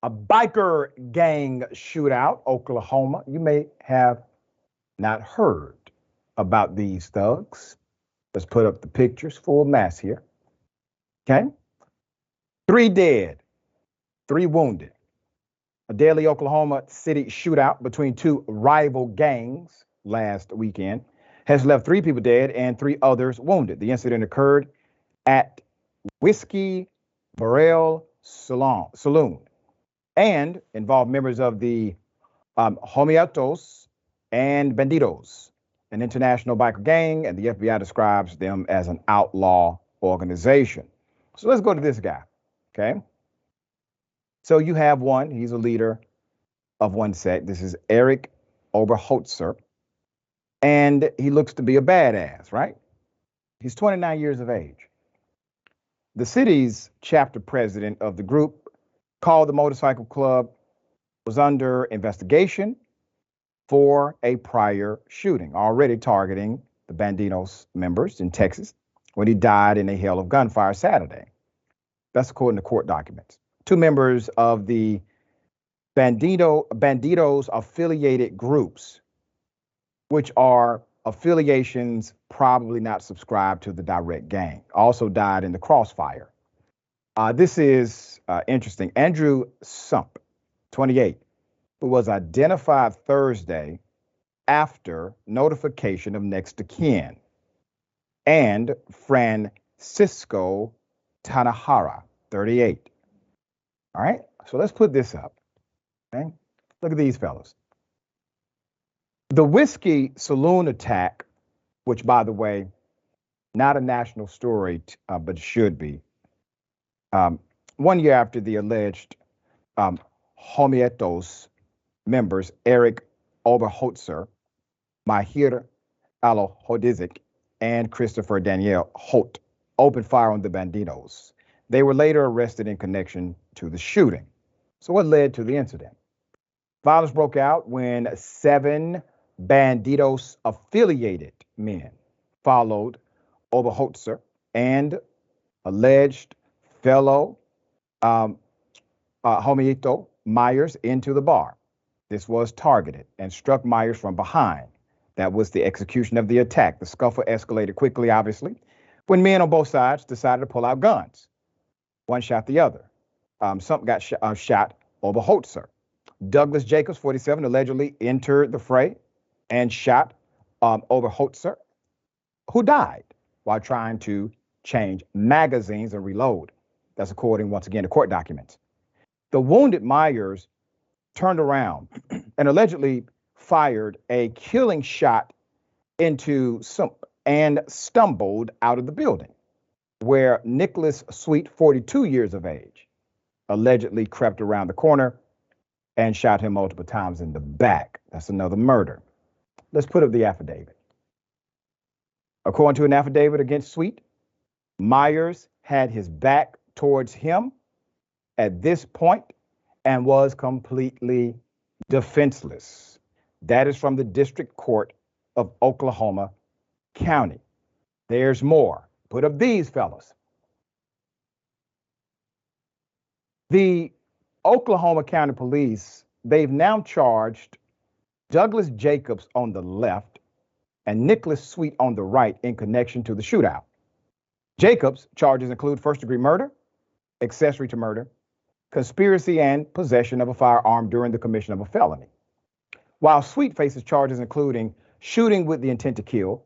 A biker gang shootout, Oklahoma. You may have not heard about these thugs. Let's put up the pictures, full mass here. Okay. 3 dead, 3 wounded. A deadly Oklahoma City shootout between 2 rival gangs last weekend has left 3 people dead and 3 others wounded. The incident occurred at Whiskey Barrel Saloon and involved members of the Homiatos and Bandidos, an international biker gang, and the FBI describes them as an outlaw organization. So let's go to this guy, okay? So you have one, he's a leader of one sect. This is Eric Oberholtzer, and he looks to be a badass, right? He's 29 years of age. The city's chapter president of the group called the motorcycle club was under investigation for a prior shooting, already targeting the Bandidos members in Texas when he died in a hail of gunfire Saturday. That's according to court documents. 2 members of the Bandidos affiliated groups, which are affiliations probably not subscribed to the direct gang, also died in the crossfire. This is interesting. Andrew Sump, 28, who was identified Thursday after notification of next of kin, and Francisco Tanahara, 38. All right, so let's put this up. Okay, look at these fellas. The Whiskey Saloon attack, which, by the way, not a national story, but should be. 1 year after the alleged Homietos members, Eric Oberholtzer, Mahir Alohodizik, and Christopher Daniel Holt, opened fire on the Bandidos. They were later arrested in connection to the shooting. So what led to the incident? Violence broke out when 7 Bandidos affiliated men followed Oberholtzer and alleged fellow Homieto Myers into the bar. This was targeted and struck Myers from behind. That was the execution of the attack. The scuffle escalated quickly, obviously, when men on both sides decided to pull out guns. One shot the other. Some got shot Oberholtzer. Douglas Jacobs, 47, allegedly entered the fray and shot Oberholtzer, who died while trying to change magazines and reload. That's according, once again, to court documents. The wounded Myers turned around and allegedly fired a killing shot into Sump and stumbled out of the building, where Nicholas Sweet, 42 years of age, allegedly crept around the corner and shot him multiple times in the back. That's another murder. Let's put up the affidavit. According to an affidavit against Sweet, Myers had his back towards him at this point and was completely defenseless. That is from the District Court of Oklahoma County. There's more. Put up these fellas. The Oklahoma County Police, they've now charged Douglas Jacobs on the left and Nicholas Sweet on the right in connection to the shootout. Jacobs' charges include first-degree murder, accessory to murder, conspiracy, and possession of a firearm during the commission of a felony. While Sweet faces charges including shooting with the intent to kill,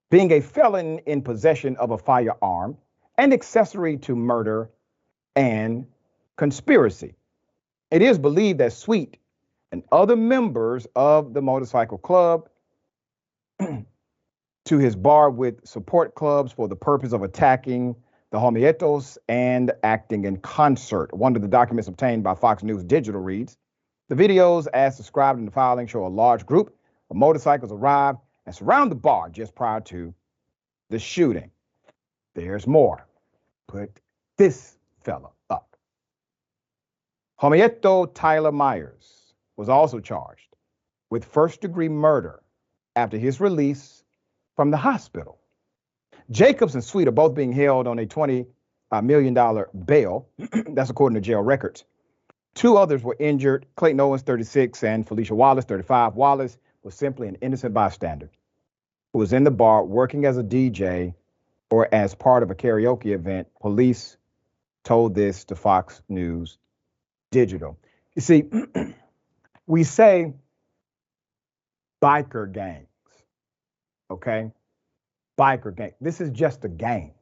being a felon in possession of a firearm, and accessory to murder and conspiracy. It is believed that Sweet and other members of the motorcycle club to his bar with support clubs for the purpose of attacking the Homietos and acting in concert. One of the documents obtained by Fox News Digital reads, the videos as described in the filing show a large group of motorcycles arrive and surround the bar just prior to the shooting. There's more. Put this fella up. Homieto Tyler Myers was also charged with first-degree murder after his release from the hospital. Jacobs and Sweet are both being held on a $20 million bail. That's according to jail records. Two others were injured, Clayton Owens, 36, and Felicia Wallace, 35. Wallace was simply an innocent bystander who was in the bar working as a DJ or as part of a karaoke event. Police told this to Fox News Digital. You see, we say biker gangs, okay? Biker gang. This is just a gang.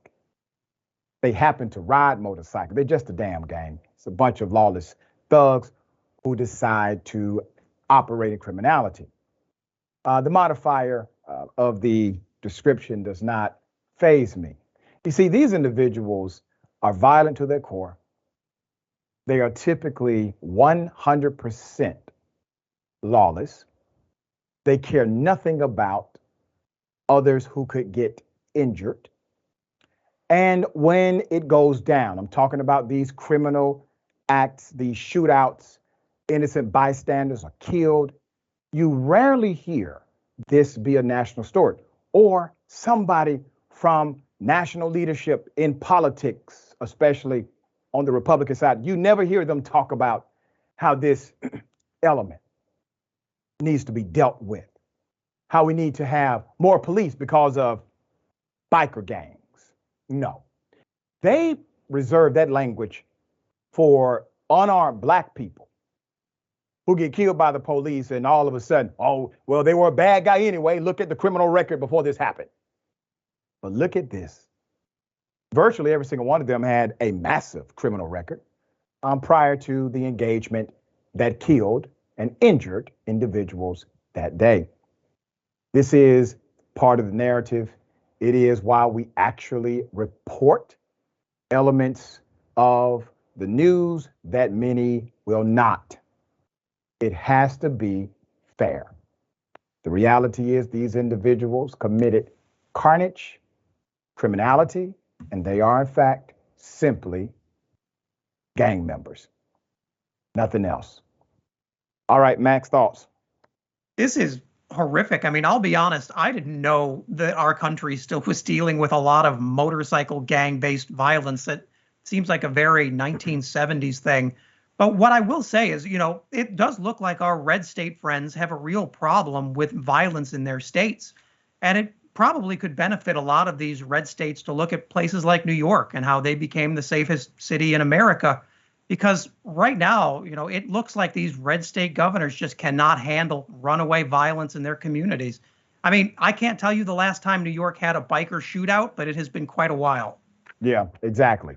They happen to ride motorcycles. They're just a damn gang. It's a bunch of lawless thugs who decide to operate in criminality. The modifier of the description does not faze me. You see, these individuals are violent to their core. They are typically 100% lawless. They care nothing about others who could get injured. And when it goes down, I'm talking about these criminal acts, these shootouts, innocent bystanders are killed. You rarely hear this be a national story or somebody from national leadership in politics, especially on the Republican side. You never hear them talk about how this element needs to be dealt with, how we need to have more police because of biker gangs. No, they reserve that language for unarmed black people who get killed by the police and all of a sudden, oh, well, they were a bad guy anyway. Look at the criminal record before this happened. But look at this. Virtually every single one of them had a massive criminal record prior to the engagement that killed and injured individuals that day. This is part of the narrative. It is why we actually report elements of the news that many will not. It has to be fair. The reality is these individuals committed carnage, criminality, and they are in fact simply gang members. Nothing else. All right, Max, thoughts? This is horrific. I mean, I'll be honest, I didn't know that our country still was dealing with a lot of motorcycle gang-based violence. That seems like a very 1970s thing. But what I will say is, it does look like our red state friends have a real problem with violence in their states. And it probably could benefit a lot of these red states to look at places like New York and how they became the safest city in America. Because right now, it looks like these red state governors just cannot handle runaway violence in their communities. I mean, I can't tell you the last time New York had a biker shootout, but it has been quite a while. Yeah, exactly.